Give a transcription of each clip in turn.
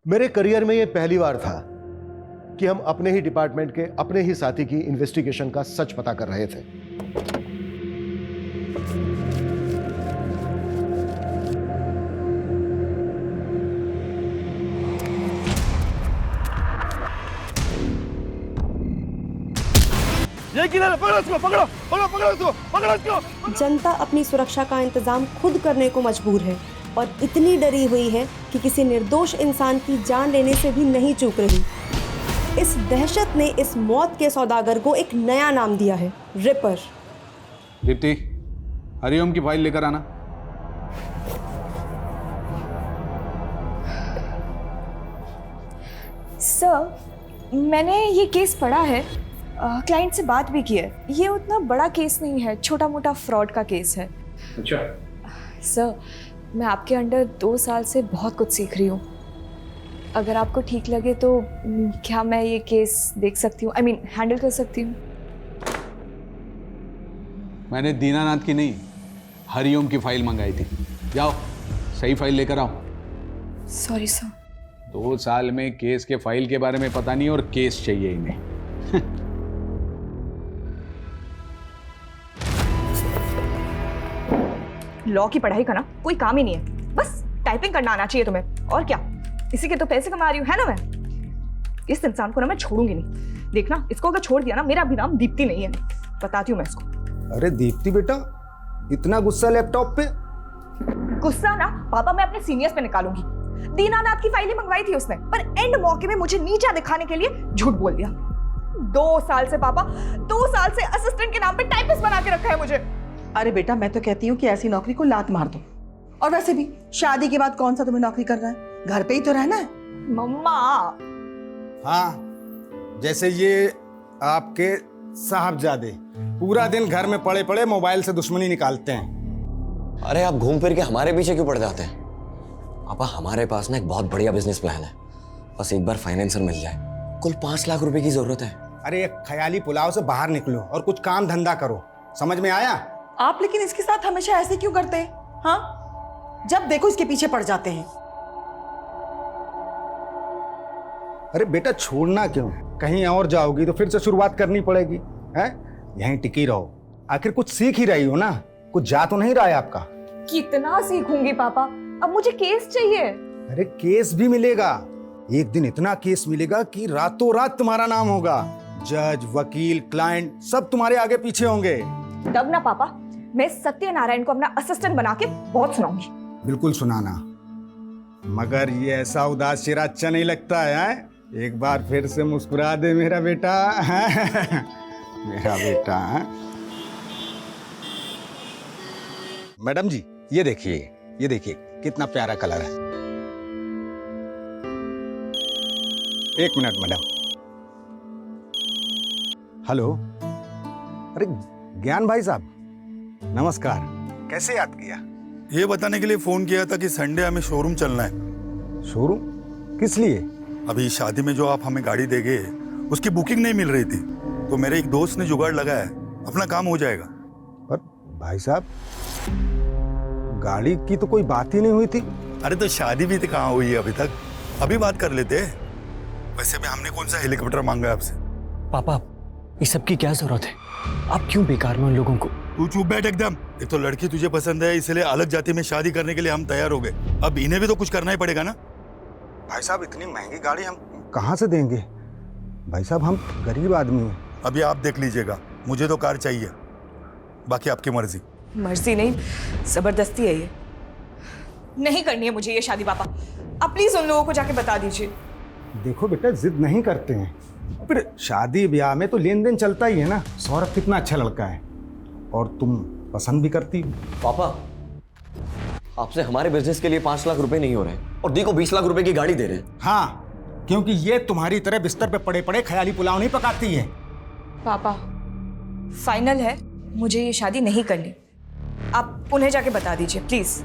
मेरे करियर में यह पहली बार था कि हम अपने ही डिपार्टमेंट के अपने ही साथी की इन्वेस्टिगेशन का सच पता कर रहे थे। ये किधर है? पकड़ो इसको, पकड़ो पकड़ो पकड़ो इसको, पकड़ो इसको। जनता अपनी सुरक्षा का इंतजाम खुद करने को मजबूर है और इतनी डरी हुई है कि किसी निर्दोष इंसान की जान लेने से भी नहीं चूक रही। इस दहशत ने इस मौत के सौदागर को एक नया नाम दिया है, रिपर। दीप्ति, हरिओम की फाइल लेकर आना। सर, मैंने ये केस पढ़ा है, क्लाइंट से बात भी की है। ये उतना बड़ा केस नहीं है, छोटा मोटा फ्रॉड का केस है। अच्छा। सर, मैं आपके अंडर 2 साल से बहुत कुछ सीख रही हूँ। अगर आपको ठीक लगे तो क्या मैं ये केस देख सकती हूँ, हैंडल कर सकती हूँ? मैंने दीनानाथ की नहीं, हरिओम की फाइल मंगाई थी। जाओ, सही फाइल लेकर आओ। Sorry sir. 2 साल में केस के फाइल के बारे में पता नहीं और केस चाहिए इन्हें। लॉ की पढ़ाई का ना कोई काम ही नहीं है, बस टाइपिंग करना आना चाहिए तुम्हें, और क्या। इसी के तो पैसे कमा रही हूँ, है ना। मैं इस इंसान को ना मैं छोड़ूंगी नहीं। देखना, इसको अगर छोड़ दिया ना, मेरा भी नाम दीप्ति नहीं है, बताती हूँ मैं इसको। अरे दीप्ति बेटा, इतना गुस्सा लैपटॉप पे? गुस्सा ना पापा मैं अपने सीनियर्स पे निकालूंगी। दीनानाथ की फाइलें मंगवाई थी उसने, पर एंड मौके में मुझे नीचा दिखाने के लिए झूठ बोल दिया। 2 साल से पापा, 2 साल से असिस्टेंट के नाम पे टाइपिस्ट बना के रखा है मुझे। अरे बेटा, मैं तो कहती हूँ कि ऐसी नौकरी को लात मार दो। और वैसे भी शादी के बाद कौन सा तुम्हें नौकरी करना है, घर पे ही तो रहना है। मम्मा। हाँ, जैसे ये आपके साहबजादे पूरा दिन घर में पड़े पड़े मोबाइल से दुश्मनी निकालते हैं। अरे आप घूम फिर के हमारे पीछे क्यों पड़ जाते हैं? पापा, हमारे पास ना एक बहुत बढ़िया बिजनेस प्लान है, बस एक बार फाइनेंसर मिल जाए। कुल 5 लाख रुपए की जरूरत है। अरे एक ख्याली पुलाव से बाहर निकलो और कुछ काम धंधा करो, समझ में आया? आप लेकिन इसके साथ हमेशा ऐसे क्यों करते हैं? हाँ, जब देखो इसके पीछे पड़ जाते हैं। अरे बेटा, छोड़ना क्यों? कहीं और जाओगी तो फिर से शुरुआत करनी पड़ेगी, हैं? यहीं टिकी रहो, आखिर कुछ सीख ही रही हो ना। कुछ जा तो नहीं रहा है आपका? कितना सीखूंगी पापा, अब मुझे केस चाहिए। अरे केस भी मिलेगा, एक दिन इतना केस मिलेगा कि रातों रात तुम्हारा नाम होगा। जज, वकील, क्लाइंट सब तुम्हारे आगे पीछे होंगे। तब ना पापा, मैं सत्यनारायण को अपना असिस्टेंट बना के बहुत सुनाऊंगी। बिल्कुल सुनाना, मगर ये ऐसा उदास चेहरा अच्छा नहीं लगता है। एक बार फिर से मुस्कुरा दे मेरा बेटा। मेरा बेटा। मैडम जी, ये देखिए कितना प्यारा कलर है। एक मिनट मैडम। हेलो, अरे ज्ञान भाई साहब, नमस्कार। कैसे याद किया? ये बताने के लिए फोन किया था कि संडे हमें शोरूम चलना है। शोरूम? किस लिए? अभी शादी में जो आप हमें गाड़ी देंगे उसकी बुकिंग नहीं मिल रही थी, तो मेरे एक दोस्त ने जुगाड़ लगाया है, अपना काम हो जाएगा। पर भाई साहब, गाड़ी की तो कोई बात ही नहीं हुई थी। अरे तो शादी भी तो कहाँ हुई है अभी तक, अभी बात कर लेते हैं। वैसे भी हमने कौन सा हेलीकॉप्टर मांगा है आपसे? पापा, इस सब की क्या जरूरत है? आप क्यों बेकार में उन लोगों को? तू चुप बैठ एकदम। एक तो लड़की तुझे पसंद है, इसलिए अलग जाति में शादी करने के लिए हम तैयार हो गए। अब इन्हें भी तो कुछ करना ही पड़ेगा ना। भाई साहब, इतनी महंगी गाड़ी हम कहाँ से देंगे? भाई साहब, हम गरीब आदमी हैं। अभी आप देख लीजिएगा, मुझे तो कार चाहिए, बाकी आपकी मर्जी। मर्जी नहीं, जबरदस्ती है ये। नहीं करनी है मुझे ये शादी पापा, आप प्लीज उन लोगों को जाके बता दीजिए। देखो बेटा, जिद नहीं करते हैं, फिर शादी ब्याह में तो लेन देन चलता ही है ना। सौरभ कितना अच्छा लड़का है और तुम पसंद भी करती हो। पापा, आपसे हमारे बिजनेस के लिए 5 लाख रुपए नहीं हो रहे और दी को 20 लाख रुपए की गाड़ी दे रहे हैं। हाँ, क्योंकि ये तुम्हारी तरह बिस्तर पे पड़े पड़े ख्याली पुलाव नहीं पकाती है। पापा, फाइनल है, मुझे ये शादी नहीं करनी। आप उन्हें जाके बता दीजिए प्लीज।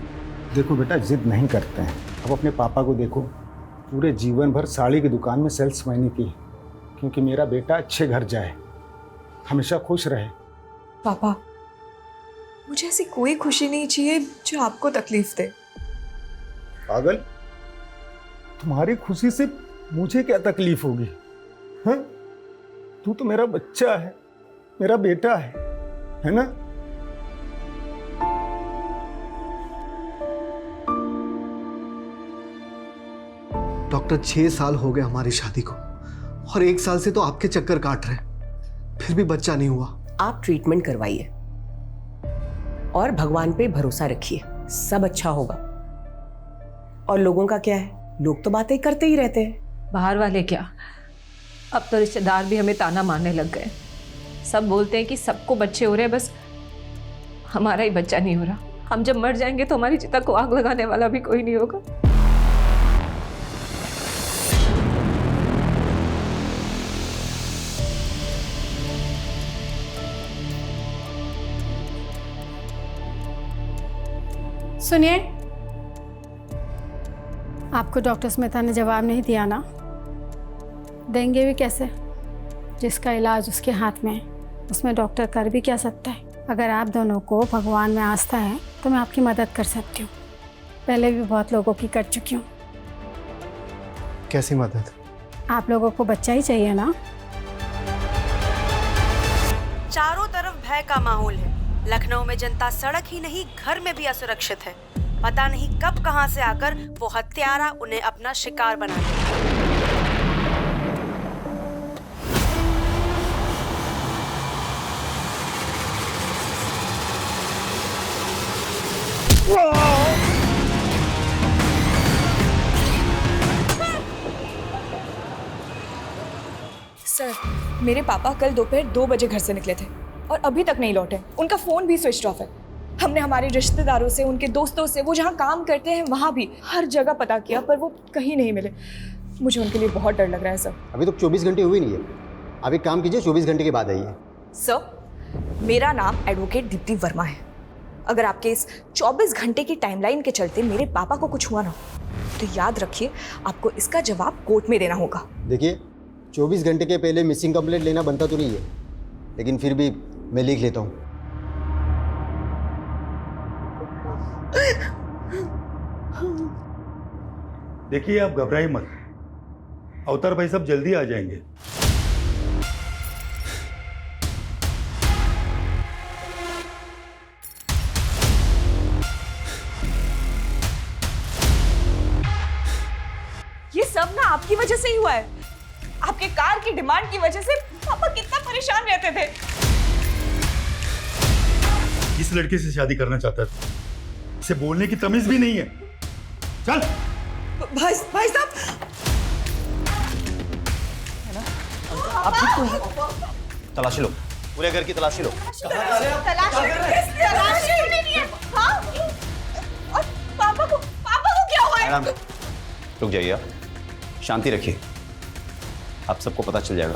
देखो बेटा, जिद नहीं करते हैं। अब अपने पापा को देखो, पूरे जीवन भर साड़ी की दुकान में सेल्समैनी की, क्योंकि मेरा बेटा अच्छे घर जाए, हमेशा खुश रहे। पापा, मुझे ऐसी कोई खुशी नहीं चाहिए जो आपको तकलीफ दे। पागल, तुम्हारी खुशी से मुझे क्या तकलीफ होगी? हाँ, तू तो मेरा बच्चा है, मेरा बेटा है ना? डॉक्टर 6 साल हो गए हमारी शादी को और 1 साल से तो आपके चक्कर काट रहे, फिर भी बच्चा नहीं हुआ। आप ट्रीटमेंट करवाइए और भगवान पे भरोसा रखिए, सब अच्छा होगा। और लोगों का क्या है, लोग तो बातें करते ही रहते हैं। बाहर वाले क्या, अब तो रिश्तेदार भी हमें ताना मारने लग गए। सब बोलते हैं कि सबको बच्चे हो रहे हैं, बस हमारा ही बच्चा नहीं हो रहा। हम जब मर जाएंगे तो हमारी चिता को आग लगाने वाला भी कोई नहीं होगा। सुनिए, आपको डॉक्टर स्मिता ने जवाब नहीं दिया ना? देंगे भी कैसे? जिसका इलाज उसके हाथ में है, उसमें डॉक्टर कर भी क्या सकता है? अगर आप दोनों को भगवान में आस्था है तो मैं आपकी मदद कर सकती हूँ। पहले भी बहुत लोगों की कर चुकी हूँ। कैसी मदद? आप लोगों को बच्चा ही चाहिए ना? चारों तरफ भय का माहौल है। लखनऊ में जनता सड़क ही नहीं घर में भी असुरक्षित है। पता नहीं कब कहां से आकर वो हत्यारा उन्हें अपना शिकार बना ले। सर, मेरे पापा कल दोपहर 2 बजे घर से निकले थे और अभी तक नहीं लौटे। उनका फ़ोन भी स्विच ऑफ है। हमने हमारे रिश्तेदारों से, उनके दोस्तों से, वो जहाँ काम करते हैं वहाँ भी हर जगह पता किया, पर वो कहीं नहीं मिले। मुझे उनके लिए बहुत डर लग रहा है सर। अभी तो 24 घंटे हुए नहीं है। आप एक काम कीजिए, 24 घंटे के बाद आइए। सर, मेरा नाम एडवोकेट दीप्ति वर्मा है। अगर आपके इस 24 घंटे की टाइमलाइन के चलते मेरे पापा को कुछ हुआ ना, तो याद रखिए आपको इसका जवाब कोर्ट में देना होगा। देखिए, 24 घंटे के पहले मिसिंग कंप्लेंट लेना बनता तो नहीं है, लेकिन फिर भी मैं लिख लेता हूँ। देखिए, आप घबराइए मत, अवतार भाई साहब जल्दी आ जाएंगे। ये सब ना आपकी वजह से ही हुआ है। आपके कार की डिमांड की वजह से पापा कितना परेशान रहते थे। इस लड़के से शादी करना चाहता था, इसे बोलने की तमीज भी नहीं है। चल भाई साहब, तलाशी लो, पूरे घर की तलाशी लो। और पापा को क्या हुआ है? मैडम, रुक जाइए, आप शांति रखिए, आप सबको पता चल जाएगा।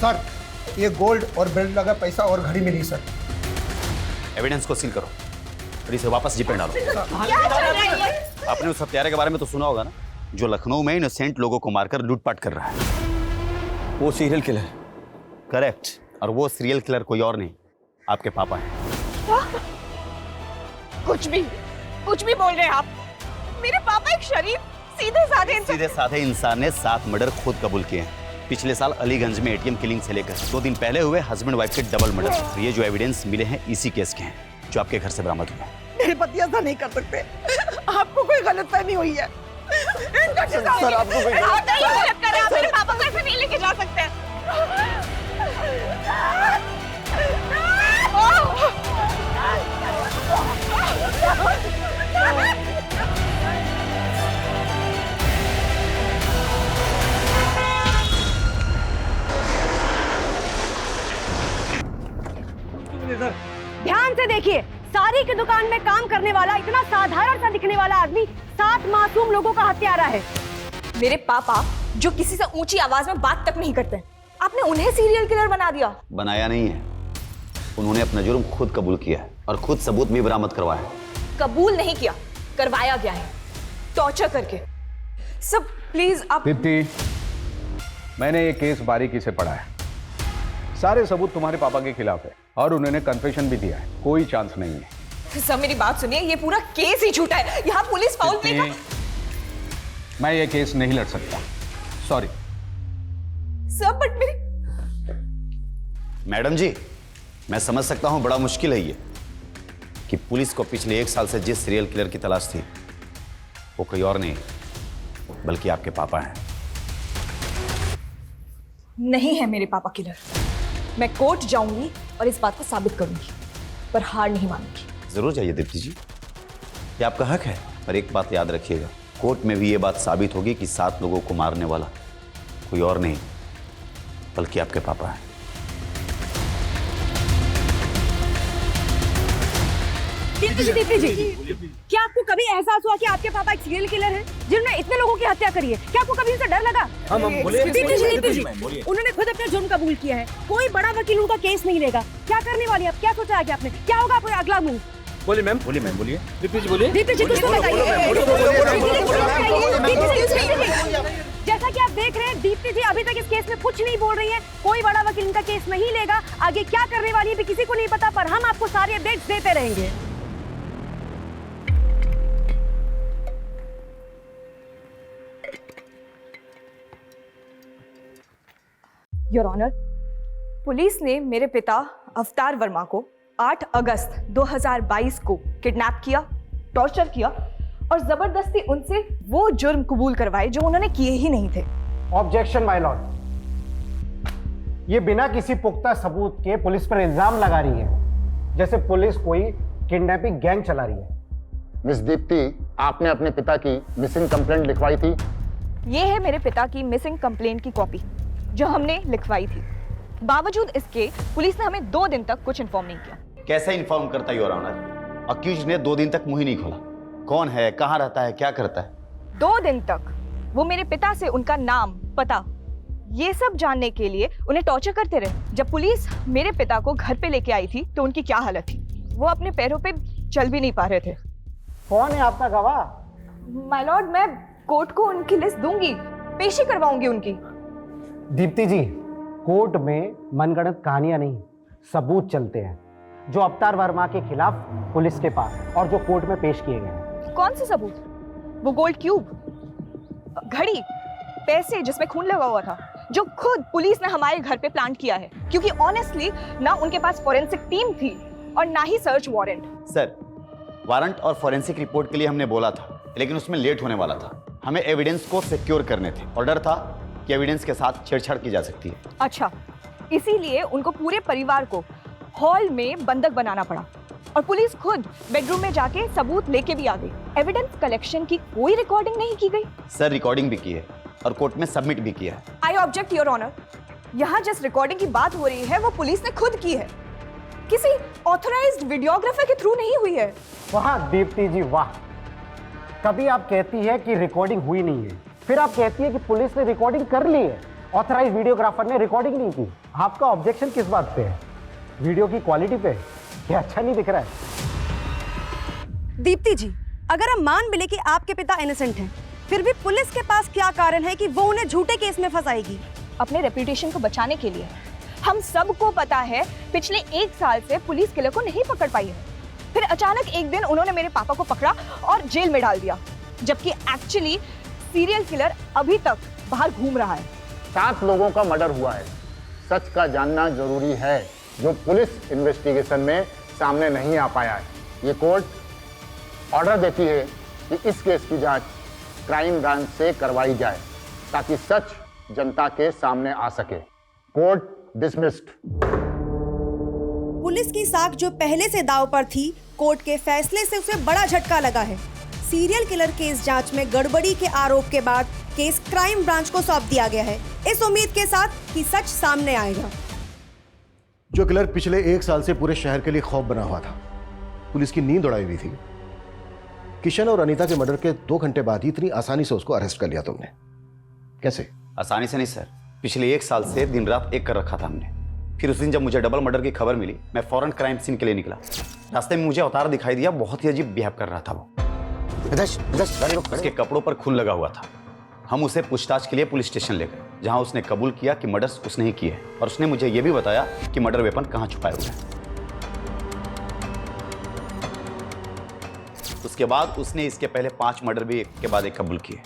सर, ये गोल्ड और बेल्ट लगा पैसा और घड़ी मिली सर। एविडेंस को सील करो और इसे वापस जीप में डालो। आपने उस हत्यारे के बारे में तो सुना होगा ना, जो लखनऊ में इनोसेंट लोगों को मारकर लूटपाट कर रहा है। वो सीरियल किलर। करेक्ट, और वो सीरियल किलर कोई और नहीं, आपके पापा हैं। कुछ भी बोल रहे हैं आप। मेरे पापा एक शरीफ सीधे साधे इंसान ने 7 मर्डर खुद कबूल किए हैं। पिछले साल अलीगंज में एटीएम किलिंग से लेकर 2 दिन पहले हुए हस्बैंड वाइफ के डबल मर्डर, ये जो एविडेंस मिले हैं इसी केस के हैं, जो आपके घर से बरामद हुए। मेरे पति ऐसा नहीं कर सकते। आपको कोई गलतफहमी हुई है। सर, आपको कोई आप मेरे पापा को ऐसे नहीं लेके जा सकते। ध्यान से देखिए, सारी की दुकान में काम करने वाला इतना साधारण सा दिखने वाला आदमी 7 मासूम लोगों का हत्यारा है। मेरे पापा जो किसी से ऊंची आवाज में बात तक नहीं करते, आपने उन्हें सीरियल किलर बना दिया। बनाया नहीं है, उन्होंने अपना जुर्म खुद कबूल किया है और खुद सबूत भी बरामद करवाया है। कबूल नहीं किया, करवाया गया है, टॉर्चर करके। सब प्लीज आप। दीप्ति, मैंने ये केस बारीकी से पढ़ा है। सारे सबूत तुम्हारे पापा के खिलाफ है। और उन्होंने कन्फेशन भी दिया है, कोई चांस नहीं है। सर मेरी बात सुनिए, ये पूरा केस ही झूठा है। यहाँ पुलिस फाउल प्ले का। मैं ये केस नहीं लड़ सकता, सॉरी। सर बट मेरी। मैडम जी, मैं समझ सकता हूं बड़ा मुश्किल है ये कि पुलिस को पिछले 1 साल से जिस सीरियल किलर की तलाश थी वो कोई और नहीं बल्कि आपके पापा हैं। नहीं है मेरे पापा किलर। मैं कोर्ट जाऊंगी और इस बात को साबित करूंगी, पर हार नहीं मानूंगी। जरूर जाइए दीप्ति जी, ये आपका हक है, पर एक बात याद रखिएगा, कोर्ट में भी ये बात साबित होगी कि 7 लोगों को मारने वाला कोई और नहीं बल्कि आपके पापा हैं। दीप्ति जी, क्या आपको कभी एहसास हुआ कि आपके पापा एक सीरियल किलर हैं जिन्होंने इतने लोगों की हत्या करी है? क्या आपको कभी उनसे डर लगा? दीप्ति जी, उन्होंने खुद अपना जुर्म कबूल किया है, कोई बड़ा वकील उनका केस नहीं लेगा। क्या करने वाली आप? क्या सोचा है आपने? क्या होगा आपका अगला मूव? बोलिए मैम, बोलिए। दीप्ति जी कुछ तो बताइए। जैसा कि आप देख रहे हैं, दीप्ति जी अभी तक इस केस में कुछ नहीं बोल रही हैं। कोई बड़ा वकील इनका केस नहीं लेगा। आगे क्या करने वाली है भी किसी को नहीं पता, पर हम आपको सारे अपडेट्स देते रहेंगे। योर ऑनर, पुलिस ने मेरे पिता अवतार वर्मा को 8 अगस्त 2022 को किडनैप किया, टॉर्चर किया और जबरदस्ती उनसे वो जुर्म कबूल करवाए जो उन्होंने किए ही नहीं थे। ऑब्जेक्शन माय लॉर्ड, ये बिना किसी पुख्ता सबूत के पुलिस पर इल्जाम लगा रही है, जैसे पुलिस कोई किडनैपिंग गैंग चला रही है। मिस दीप्ति, आपने अपने पिता की मिसिंग कंप्लेंट लिखवाई थी? ये है मेरे पिता की मिसिंग कंप्लेंट की कॉपी जो हमने लिखवाई थी। बावजूद इसके पुलिस ने हमें 2 दिन तक कुछ इन्फॉर्म नहीं किया। कैसे इन्फॉर्म करता योर ऑनर? अक्यूज ने 2 दिन तक मुंह ही नहीं खोला। कौन है, कहाँ रहता है, क्या करता है? 2 दिन तक वो मेरे पिता से उनका नाम, पता, ये सब जानने के लिए उन्हें टॉर्चर करते रहे। जब पुलिस मेरे पिता को घर पे लेके आई थी तो उनकी क्या हालत थी, वो अपने पैरों पे चल भी नहीं पा रहे थे। कौन है आपका गवाह? माय लॉर्ड, मैं कोर्ट को उनकी लिस्ट दूंगी, पेशी करवाऊंगी उनकी। दीप्ति जी, कोर्ट में मनगढ़ंत कहानियां नहीं, सबूत चलते हैं जो अवतार वर्मा के खिलाफ पुलिस के पास और जो कोर्ट में पेश किए गए हैं। कौन से सबूत? वो गोल्ड क्यूब, घड़ी, पैसे जिसमें खून लगा हुआ था, जो खुद पुलिस ने हमारे घर पे प्लांट किया है, क्योंकि ऑनेस्टली ना उनके पास फॉरेंसिक टीम थी और ना ही सर्च वारंट। सर, वारंट और फॉरेंसिक रिपोर्ट के लिए हमने बोला था, लेकिन उसमें लेट होने वाला था। हमें एविडेंस को सिक्योर करने थे और डर था कि एविडेंस के साथ छेड़छाड़ की जा सकती है। अच्छा, इसीलिए उनको पूरे परिवार को हॉल में बंधक बनाना पड़ा और पुलिस खुद बेडरूम में जाके सबूत लेके भी आ गई। एविडेंस कलेक्शन की कोई रिकॉर्डिंग नहीं की गई। सर, रिकॉर्डिंग भी की है और कोर्ट में सबमिट भी किया है। आई ऑब्जेक्ट योर ऑनर, यहाँ जिस रिकॉर्डिंग की बात हो रही है वो पुलिस ने खुद की है, किसी ऑथराइज्ड वीडियोग्राफर के थ्रू नहीं हुई है। वाह दीप्ति जी वाह, कभी आप कहती है कि रिकॉर्डिंग हुई नहीं है, फिर आप कहती है कि पुलिस ने रिकॉर्डिंग कर ली है, ऑथराइज वीडियोग्राफर ने रिकॉर्डिंग नहीं की। आपका ऑब्जेक्शन किस बात पे है? वीडियो की क्वालिटी पे? क्या अच्छा नहीं दिख रहा है? दीप्ति जी, अगर हम मान भी ले कि आपके पिता इनोसेंट हैं, फिर भी पुलिस के पास क्या कारण है कि वो उन्हें झूठे केस में फंसाएगी? अपने रेपुटेशन को बचाने के लिए। हम सबको पता है पिछले 1 साल से पुलिस किलर को नहीं पकड़ पाई है। फिर अचानक एक दिन उन्होंने मेरे पापा को पकड़ा और जेल में डाल दिया, जबकि एक्चुअली सीरियल किलर अभी तक बाहर घूम रहा है। 7 लोगों का मर्डर हुआ है, सच का जानना जरूरी है, जो पुलिस इन्वेस्टिगेशन में सामने नहीं आ पाया है। ये कोर्ट ऑर्डर देती है कि इस केस की जांच क्राइम ब्रांच से करवाई जाए ताकि सच जनता के सामने आ सके। Court dismissed. पुलिस की साख जो पहले से दांव पर थी, कोर्ट के फैसले से उसे बड़ा झटका लगा है। सीरियल किलर केस जांच में गड़बड़ी के आरोप के बाद केस क्राइम ब्रांच को सौंप दिया गया है, इस उम्मीद के साथ कि सच सामने आएगा। जो किलर पिछले 1 साल से पूरे शहर के लिए खौफ बना हुआ था, पुलिस की नींद उड़ाई हुई थी, किशन और अनीता के मर्डर के 2 घंटे बाद ही इतनी आसानी से उसको अरेस्ट कर लिया तुमने। कैसे? आसानी से नहीं सर, पिछले 1 साल से दिन रात एक कर रखा था हमने। फिर उस दिन जब मुझे डबल मर्डर की खबर मिली, मैं फौरन क्राइम सीन के लिए निकला। रास्ते में मुझे अवतार दिखाई दिया, बहुत ही अजीब बिहेव कर रहा था वो। उसके कपड़ों पर खून लगा हुआ था। हम उसे पूछताछ के लिए पुलिस स्टेशन ले गए, जहां उसने कबूल किया कि मर्डर्स उसने ही किए और उसने मुझे यह भी बताया कि मर्डर वेपन कहां छुपाए हुए हैं। उसके बाद उसने इसके पहले 5 मर्डर भी एक के बाद एक कबूल किए।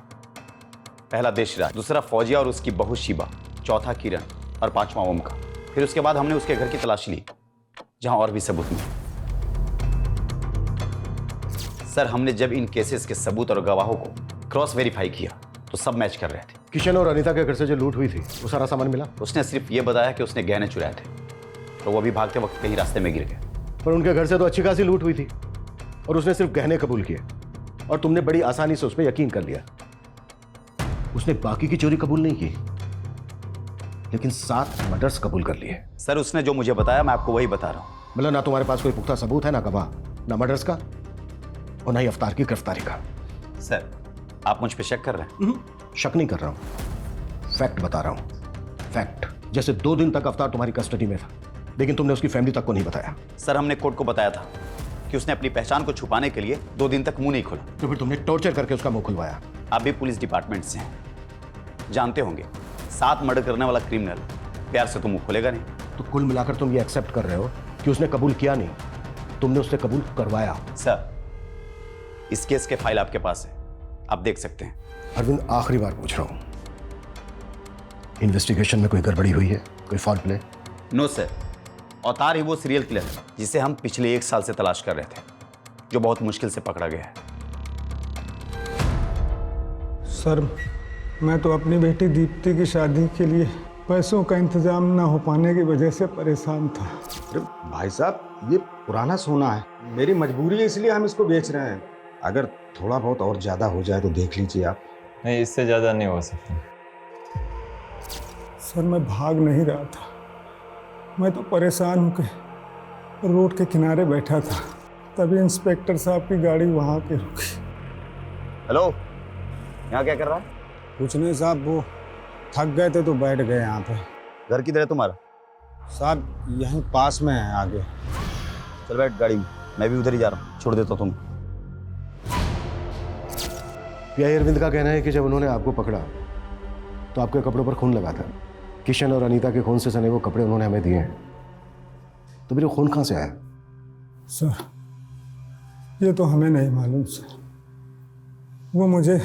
पहला देशराज, दूसरा फौजिया और उसकी बहू शिबा, चौथा किरण और 5वां ओमकार। फिर उसके बाद हमने उसके घर की तलाशी ली जहां और भी सबूत मिले। सर, हमने जब इन केसेस के सबूत और गवाहों को क्रॉस वेरीफाई किया तो सब मैच कर रहे थे। किशन और अनीता के घर से जो लूट हुई थी वो सारा सामान मिला? उसने सिर्फ ये बताया कि उसने गहने चुराए थे, तो वो अभी भागते वक्त कहीं रास्ते में गिर गए। पर उनके घर से तो अच्छी खासी लूट हुई थी और उसने सिर्फ गहने कबूल किए और तुमने बड़ी आसानी से उस पर यकीन कर लिया। उसने बाकी की चोरी कबूल नहीं की, लेकिन 7 मर्डर्स कबूल कर लिए। सर, उसने जो मुझे बताया मैं आपको वही बता रहा हूं। मतलब ना तुम्हारे पास कोई पुख्ता सबूत है, ना गवाह, ना मर्डर्स का और ना ही अफ्तार की गिरफ्तारी का। सर, आप मुझ पे शक कर रहे हैं? शक नहीं कर रहा हूं, फैक्ट बता रहा हूं। फैक्ट। जैसे 2 दिन तक अफ्तार तुम्हारी कस्टडी में था, लेकिन तुमने उसकी फैमिली तक को नहीं बताया। सर, हमने कोर्ट को बताया था कि उसने अपनी पहचान को छुपाने के लिए 2 दिन तक मुंह नहीं खोला। तो फिर तुमने टॉर्चर करके उसका मुंह खुलवाया। आप भी पुलिस डिपार्टमेंट से हैं, जानते होंगे 7 मर्डर करने वाला क्रिमिनल प्यार से तो मुंह खोलेगा नहीं। तो कुल मिलाकर तुम ये एक्सेप्ट कर रहे हो कि उसने कबूल किया नहीं, तुमने उससे कबूल करवाया। सर, इस केस के फाइल आपके पास है, आप देख सकते हैं। अरविंद, आखिरी बार पूछ रहा हूं, इन्वेस्टिगेशन में कोई गड़बड़ी हुई है, कोई फॉल प्ले? नो सर, अवतार ही वो सीरियल किलर है जिसे हम पिछले 1 साल से तलाश कर रहे थे, जो बहुत मुश्किल से पकड़ा गया है। सर, मैं तो अपनी बेटी दीप्ति की शादी के लिए पैसों का इंतजाम ना हो पाने की वजह से परेशान था। अरे भाई साहब, ये पुराना सोना है, मेरी मजबूरी है इसलिए हम इसको बेच रहे हैं। अगर थोड़ा बहुत और ज़्यादा हो जाए तो देख लीजिए आप। नहीं, इससे ज़्यादा नहीं हो सकता। सर, मैं भाग नहीं रहा था, मैं तो परेशान होकर रोड के किनारे बैठा था, तभी इंस्पेक्टर साहब की गाड़ी वहाँ पे रुकी। हेलो, यहाँ क्या कर रहा है? कुछ नहीं साहब, वो थक गए थे तो बैठ गए यहाँ पे। घर किधर है तुम्हारा? साहब, यहीं पास में है आगे। चल बैठ गाड़ी में, मैं भी उधर ही जा रहा हूँ, छोड़ देता तुम। पीआई अरविंद का कहना है कि जब उन्होंने आपको पकड़ा तो आपके कपड़ों पर खून लगा था। किशन और अनीता के खून से सने वो कपड़े उन्होंने हमें दिए हैं, तो फिर वो खून कहाँ से आया? सर, ये तो हमें नहीं मालूम सर। वो मुझे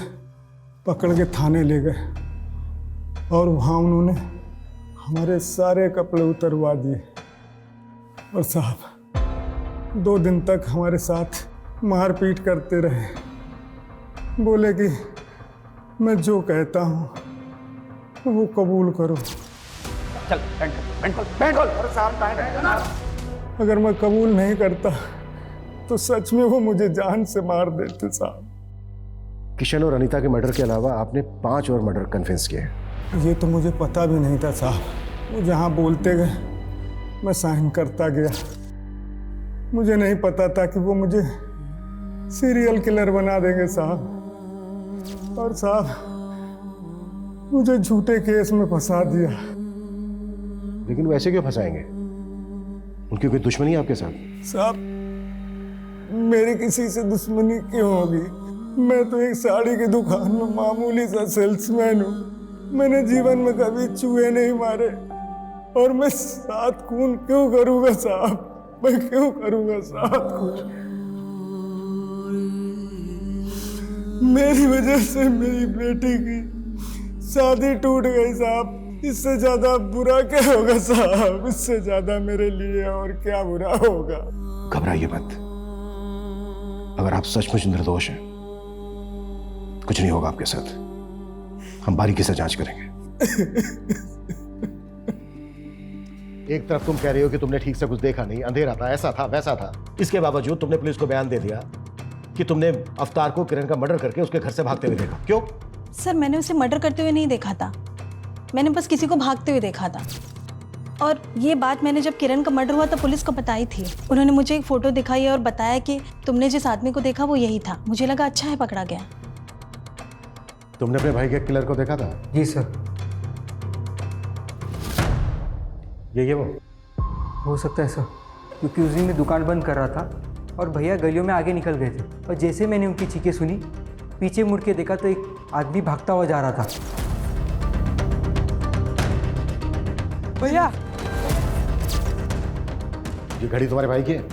पकड़ के थाने ले गए और वहाँ उन्होंने हमारे सारे कपड़े उतरवा दिए। और साहब, 2 दिन तक हमारे साथ मारपीट करते रहे, बोले कि मैं जो कहता हूँ वो कबूल करो। चल पैंट खोल। अगर मैं कबूल नहीं करता तो सच में वो मुझे जान से मार देते साहब। किशन और अनीता के मर्डर के अलावा आपने 5 और मर्डर कन्फेस किए। ये तो मुझे पता भी नहीं था साहब, वो जहाँ बोलते गए मैं साइन करता गया। मुझे नहीं पता था कि वो मुझे सीरियल किलर बना देंगे साहब। और साहब, मुझे झूठे केस में फंसा दिया। लेकिन वैसे क्यों फंसाएंगे? उनकी कोई दुश्मनी है आपके साथ? साहब, मेरी किसी से दुश्मनी क्यों होगी? मैं तो एक साड़ी की दुकान में मामूली सा सेल्समैन हूँ। मैंने जीवन में कभी चूहे नहीं मारे, और मैं 7 खून क्यों करूँगा साहब? मैं क्यों करूँगा 7 खून? मेरी वजह से मेरी बेटी की शादी टूट गई साहब। इससे ज्यादा बुरा क्या होगा साहब? इससे ज्यादा मेरे लिए और क्या बुरा होगा? घबराइए मत, अगर आप सचमुच निर्दोष हैं, कुछ नहीं होगा आपके साथ। हम बारीकी से जांच करेंगे। एक तरफ तुम कह रहे हो कि तुमने ठीक से कुछ देखा नहीं, अंधेरा था, ऐसा था, वैसा था। इसके बावजूद तुमने पुलिस को बयान दे दिया कि तुमने अफ्तार को किरण का मर्डर करके उसके घर से भागते हुए देखा। क्यों? सर, मैंने उसे मर्डर करते हुए नहीं देखा था, मैंने बस किसी को भागते हुए देखा था। और ये बात मैंने जब किरण का मर्डर हुआ तो पुलिस को बताई थी। उन्होंने मुझे एक फ़ोटो दिखाई और बताया कि तुमने जिस आदमी को देखा वो यही था। मुझे लगा अच्छा है, पकड़ा गया। तुमने अपने भाई के किलर को देखा था? जी सर। ये वो हो सकता है सर, क्योंकि उस दिन मैं दुकान बंद कर रहा था और भैया गलियों में आगे निकल गए थे, और जैसे मैंने उनकी चीखें सुनी, पीछे मुड़ के देखा तो एक आदमी भागता हुआ जा रहा था। भैया, ये घड़ी तुम्हारे भाई की है?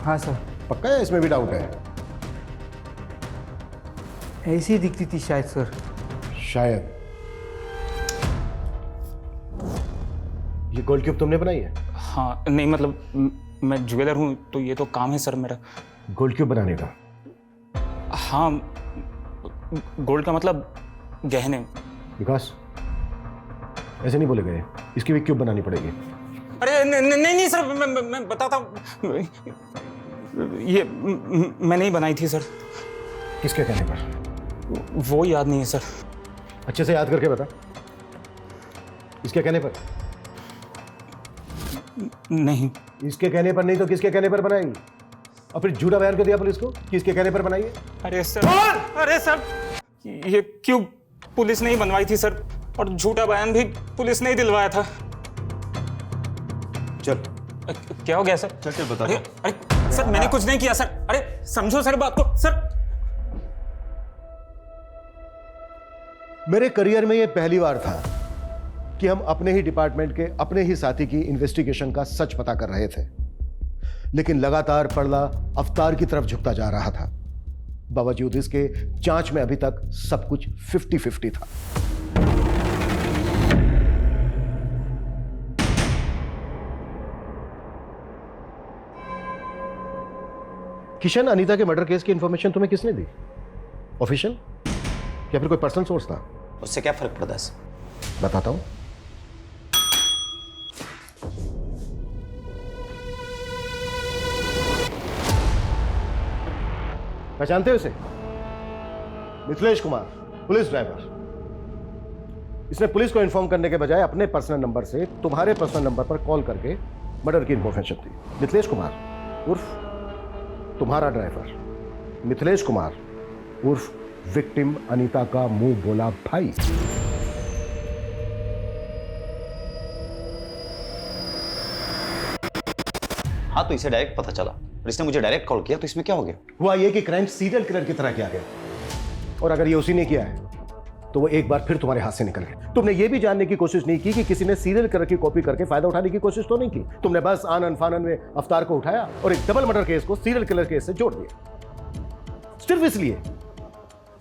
हाँ सर। पक्का है? इसमें भी डाउट है? ऐसी ही दिखती थी शायद सर। शायद। ये गोल्ड क्यूब तुमने बनाई है? हाँ, नहीं मतलब मैं ज्वेलर हूँ तो ये तो काम है सर मेरा। गोल्ड क्यूब बनाने का? हाँ, गोल्ड का मतलब गहने। विकास, ऐसे नहीं बोले गए, इसकी भी क्यूब बनानी पड़ेगी। अरे नहीं सर, मैं बताता हूँ। ये मैं नहीं बनाई थी सर। किसके कहने पर? वो याद नहीं है सर। अच्छे से याद करके बता। इसके कहने पर? नहीं। इसके कहने पर नहीं तो किसके कहने पर बनाई? और फिर झूठा बयान क्यों दिया पुलिस को कि इसके कहने पर बनाई है? अरे सर, ये क्यों पुलिस ने ही बनवाई थी सर, और झूठा बयान भी पुलिस ने ही दिलवाया था। चल। क्या हो गया सर? चल बता। अरे सर, मैंने कुछ नहीं किया सर। अरे समझो सर बात को सर। मेरे करियर में यह पहली बार था कि हम अपने ही डिपार्टमेंट के अपने ही साथी की इन्वेस्टिगेशन का सच पता कर रहे थे, लेकिन लगातार पड़ला अवतार की तरफ झुकता जा रहा था। बावजूद इसके जांच में अभी तक सब कुछ 50-50 था। किशन अनीता के मर्डर केस की इंफॉर्मेशन तुम्हें किसने दी? ऑफिशियल या फिर कोई पर्सनल सोर्स था? उससे क्या फर्क पड़ता है सर? बताता हूं। पहचानते हो इसे? Mithilesh Kumar, police driver. इसने पुलिस को इन्फॉर्म करने के बजाय अपने पर्सनल नंबर से तुम्हारे पर्सनल नंबर पर कॉल करके मर्डर की इंफॉर्मेशन दी। मिथिलेश कुमार उर्फ तुम्हारा ड्राइवर, मिथिलेश कुमार उर्फ विक्टिम अनीता का मुंह बोला भाई। हाँ, तो इसे डायरेक्ट पता चला और इसने मुझे डायरेक्ट कॉल किया, तो इसमें क्या हो गया? हुआ ये कि क्राइम सीरियल किलर की तरह किया गया, और अगर ये उसी ने किया है तो वो एक बार फिर तुम्हारे हाथ से निकल गया। तुमने ये भी जानने की कोशिश नहीं की कि किसी ने सीरियल किलर की कॉपी करके फायदा उठाने की कोशिश तो नहीं की। तुमने बस आनन फानन में अवतार को उठाया और एक डबल मर्डर केस को सीरियल किलर केस से जोड़ दिया, सिर्फ इसलिए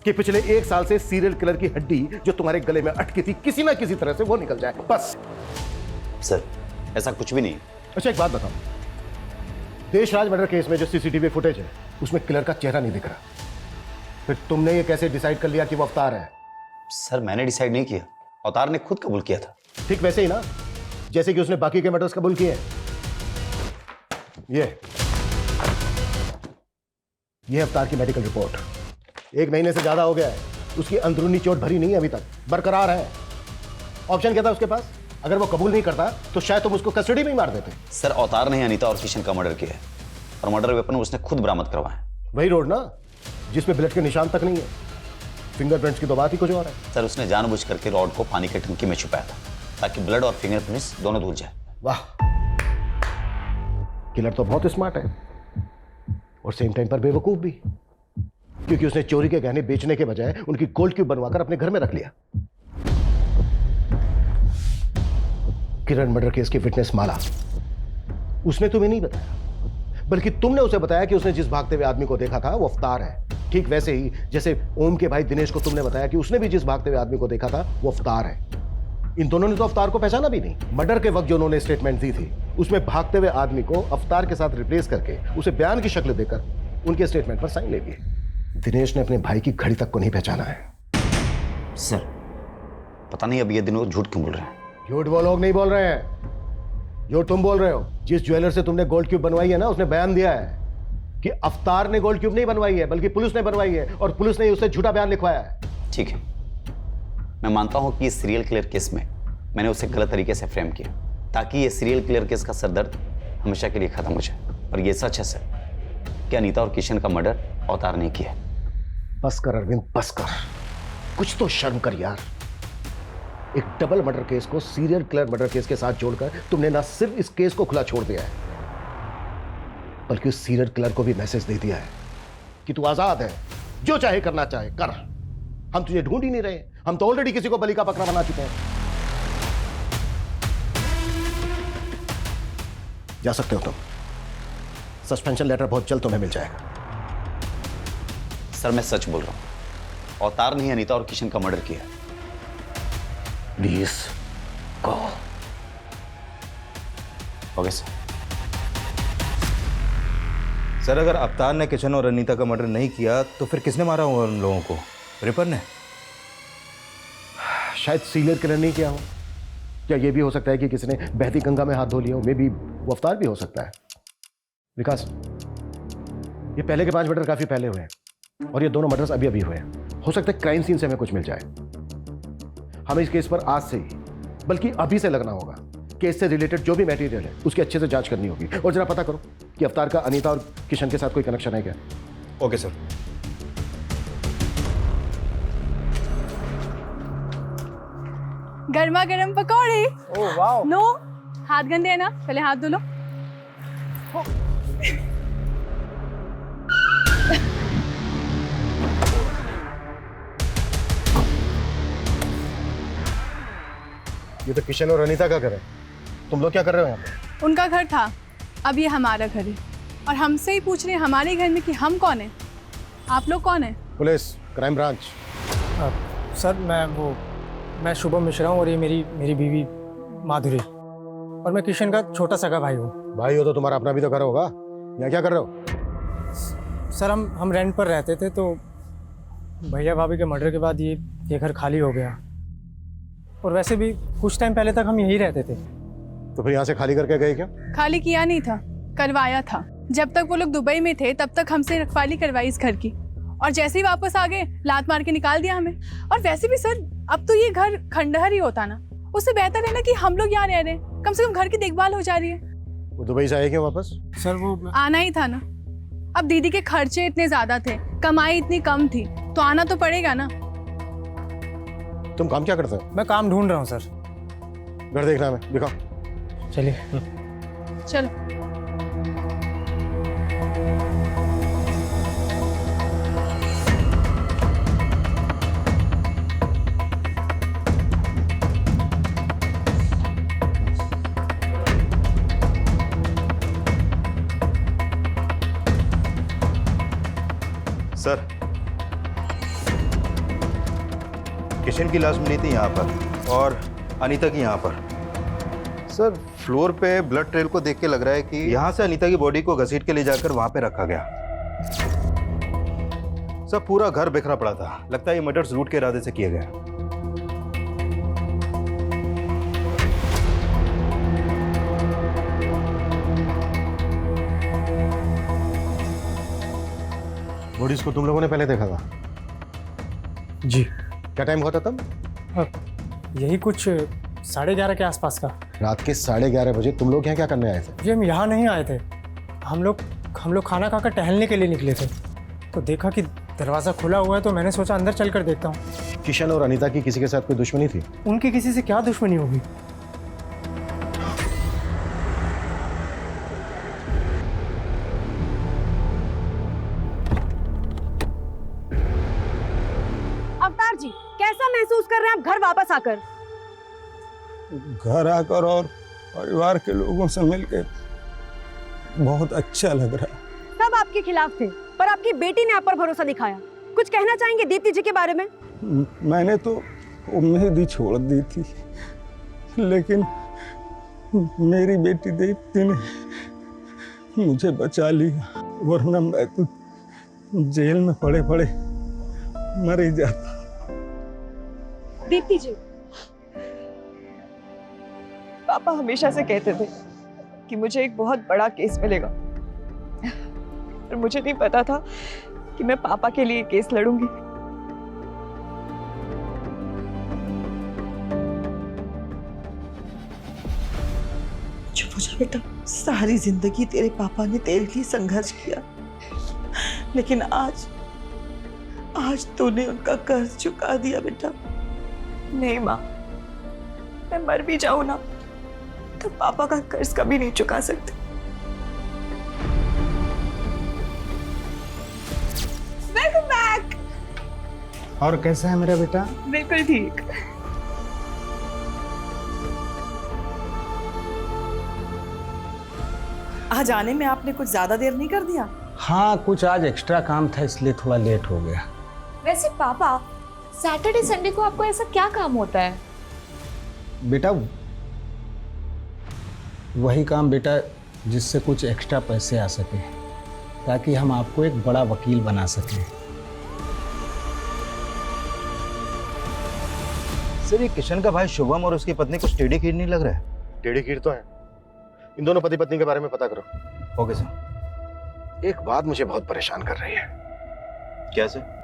कि पिछले 1 साल से सीरियल किलर की हड्डी जो तुम्हारे गले में अटकी थी किसी ना किसी तरह से वो निकल जाए, बस। सर, ऐसा कुछ भी नहीं। अच्छा, एक बात बताओ, देशराज मर्डर केस में जो सीसीटीवी फुटेज है उसमें किलर का चेहरा नहीं दिख रहा, फिर तुमने ये कैसे डिसाइड कर लिया कि वो अवतार है? सर, मैंने डिसाइड नहीं किया, अवतार ने खुद कबूल किया था। ठीक वैसे ही ना जैसे कि उसने बाकी के मर्डर्स कबूल किए हैं। ये अवतार की मेडिकल रिपोर्ट 1 महीने से ज्यादा हो गया है, उसकी अंदरूनी चोट भरी नहीं है, अभी तक बरकरार है। ऑप्शन क्या था उसके पास? अगर वो कबूल नहीं करता तो शायद तुम उसको कस्टडी में ही मार देते। सर, अवतार ने अनीता और किशन का मर्डर किया है और मर्डर वेपन उसने खुद बरामद करवाया। वही रोड ना जिसमें ब्लड के निशान तक नहीं है, फिंगरप्रिंट्स की तो बात ही कुछ और है। सर, उसने जानबूझ करके रॉड को पानी की टंकी में छुपाया था ताकि ब्लड और फिंगरप्रिंट्स दोनों धुल जाए। वाह, किलर तो बहुत स्मार्ट है और सेम टाइम पर बेवकूफ भी, क्योंकि उसने चोरी के गहने बेचने के बजाय उनकी गोल्ड क्यूब बनवाकर अपने घर में रख लिया। किरण मर्डर केस की विटनेस माला, उसने तुम्हें नहीं बताया, बल्कि तुमने उसे बताया कि उसने जिस भागते हुए आदमी को देखा था वो अवतार है। ठीक वैसे ही जैसे ओम के भाई दिनेश को तुमने बताया कि उसने भी जिस भागते हुए आदमी को देखा था वो अवतार है। इन दोनों ने तो अवतार को पहचाना भी नहीं। मर्डर के वक्त जो उन्होंने स्टेटमेंट दी थी उसमें भागते हुए आदमी को अवतार के साथ रिप्लेस करके उसे बयान की शक्ल देकर उनके स्टेटमेंट पर साइन ले लिए। दिनेश ने अपने भाई की घड़ी तक को नहीं पहचाना है। सर, पता नहीं अब ये दिनों झूठ क्यों बोल रहे हैं। झूठ वो लोग नहीं बोल रहे हैं जो तुम बोल रहे हो। जिस ज्वेलर से तुमने गोल्ड क्यूब बनवाई है ना, उसने बयान दिया है कि अवतार ने गोल्ड क्यूब नहीं बनवाई है बल्कि पुलिस ने बनवाई है, और पुलिस ने उससे झूठा बयान लिखवाया है। ठीक है, मैं मानता हूं कि इस सीरियल किलर केस में मैंने उसे गलत तरीके से फ्रेम किया ताकि ये सीरियल किलर केस का सरदर्द हमेशा के लिए खत्म हो जाए। और ये सच है सर कि अनीता और किशन का मर्डर अवतार ने किया। बस कर अरविंद, बस कर, कुछ तो शर्म कर यार। एक डबल मर्डर केस को सीरियल किलर मर्डर केस के साथ जोड़कर तुमने ना सिर्फ इस केस को खुला छोड़ दिया है, बल्कि उस सीरियल किलर को भी मैसेज दे दिया है कि तू आजाद है, जो चाहे करना चाहे कर, हम तुझे ढूंढ ही नहीं रहे, हम तो ऑलरेडी किसी को बलि का बकरा बना चुके हैं। जा सकते हो तुम, सस्पेंशन लेटर बहुत जल्द तुम्हें मिल जाएगा। सर, मैं सच बोल रहा हूं, अवतार नहीं अनीता और किशन का मर्डर किया। Please go. Okay sir. Sir अगर अवतार ने किशन और अनीता का मर्डर नहीं किया तो फिर किसने मारा होगा उन लोगों को? रिपर ने? शायद सीनियर किलर नहीं किया हो। क्या ये भी हो सकता है कि किसी ने बहती गंगा में हाथ धो लिया हो? मे बी वो अवतार भी हो सकता है। विकास, ये पहले के 5 मर्डर काफी पहले हुए हैं और ये दोनों मर्डर्स अभी अभी हुए हैं। हो सकता है क्राइम सीन से हमें कुछ मिल जाए। हमें इस केस पर आज से ही, बल्कि अभी से लगना होगा। केस से रिलेटेड जो भी मटेरियल है उसकी अच्छे से जांच करनी होगी और जरा पता करो कि अवतार का अनीता और किशन के साथ कोई कनेक्शन है क्या। Okay sir. गर्मा गर्म पकौड़े। ओह वाह। नो, हाथ गंदे है ना, पहले हाथ धो लो। ये तो किशन और अनीता का घर है। तुम लोग क्या कर रहे हो यहाँ पे? उनका घर था, अब ये हमारा घर है और हमसे ही पूछ रहे हैं हमारे घर में कि हम कौन है। आप लोग कौन है? Police, crime branch. सर मैं शुभम मिश्रा हूँ और ये मेरी बीवी माधुरी, और मैं किशन का छोटा सगा भाई हूँ। भाई हो तो तुम्हारा अपना भी तो घर होगा। यहाँ क्या कर रहे हो? सर हम रेंट पर रहते थे, तो भैया भाभी के मर्डर के बाद ये घर खाली हो गया, और वैसे भी कुछ टाइम पहले तक हम यहीं रहते थे। तो फिर यहाँ से खाली करके गए क्या? खाली किया नहीं था, करवाया था। जब तक वो लोग दुबई में थे तब तक हमसे रखवाली करवाई इस घर की, और जैसे ही वापस आ गए लात मार के निकाल दिया हमें। और वैसे भी सर अब तो ये घर खंडहर ही होता ना, उससे बेहतर है ना कि हम लोग यहाँ रह रहे हैं, कम से कम घर की देखभाल हो जा रही है। वो दुबई से आए क्या वापस? सर वो आना ही था ना, अब दीदी के खर्चे इतने ज्यादा थे, कमाई इतनी कम थी, तो आना तो पड़ेगा ना। तुम काम क्या करते हो? मैं काम ढूंढ रहा हूँ सर। घर देखना है, दिखाओ। चलिए। चलो। सर किशन की लाश मिली थी यहाँ पर और अनीता की यहाँ पर। सर फ्लोर पे ब्लड ट्रेल को देख के लग रहा है कि यहाँ से अनीता की बॉडी को घसीट के ले जाकर वहां पे रखा गया। सर पूरा घर बिखरा पड़ा था, लगता है ये मर्डर्स रूट के इरादे से किया गया। बॉडीज को तुम लोगों ने पहले देखा था? जी। क्या टाइम हुआ था तब? यही कुछ 11:30 के आसपास का। रात के 11:30 बजे तुम लोग यहाँ क्या करने आए थे? जी हम यहाँ नहीं आए थे, हम लोग खाना खाकर टहलने के लिए निकले थे, तो देखा कि दरवाज़ा खुला हुआ है, तो मैंने सोचा अंदर चल कर देखता हूँ। किशन और अनीता की किसी के साथ कोई दुश्मनी थी? उनकी किसी से क्या दुश्मनी होगी? अवतार जी, कैसा महसूस कर रहे हैं आप घर वापस आकर? घर आकर और परिवार के लोगों से मिलकर बहुत अच्छा लग रहा है। सब आपके खिलाफ थे, पर आपकी बेटी ने आप पर भरोसा दिखाया। कुछ कहना चाहेंगे दीप्ति जी के बारे में? मैंने तो उम्मीद ही छोड़ दी थी, लेकिन मेरी बेटी दीप्ति ने मुझे बचा लिया, वरना मैं तो जेल में पड़े पड़े मर ही जाता। दीप्ति जी, पापा हमेशा से कहते थे कि मुझे एक बहुत बड़ा केस मिलेगा, पर मुझे नहीं पता था कि मैं पापा के लिए केस लड़ूंगी। चुप हो जा बेटा, सारी जिंदगी तेरे पापा ने तेरे लिए संघर्ष किया, लेकिन आज तूने उनका कर्ज चुका दिया बेटा। नहीं माँ, मैं मर भी जाऊं ना तो पापा का कर्ज कभी नहीं चुका सकते। Welcome back. और कैसा है मेरा बेटा? बिल्कुल ठीक। आज आने में आपने कुछ ज्यादा देर नहीं कर दिया? हाँ, कुछ आज एक्स्ट्रा काम था इसलिए थोड़ा लेट हो गया। वैसे पापा, सैटरडे संडे को आपको ऐसा क्या काम होता है? बेटा वही काम बेटा जिससे कुछ एक्स्ट्रा पैसे आ सके, ताकि हम आपको एक बड़ा वकील बना सकें। सर ये किशन का भाई शुभम और उसकी पत्नी कुछ टेढ़ी खीर नहीं लग रहा है? टेढ़ी खीर तो है। इन दोनों पति पत्नी के बारे में पता करो। Okay sir. एक बात मुझे बहुत परेशान कर रही है। क्या सर?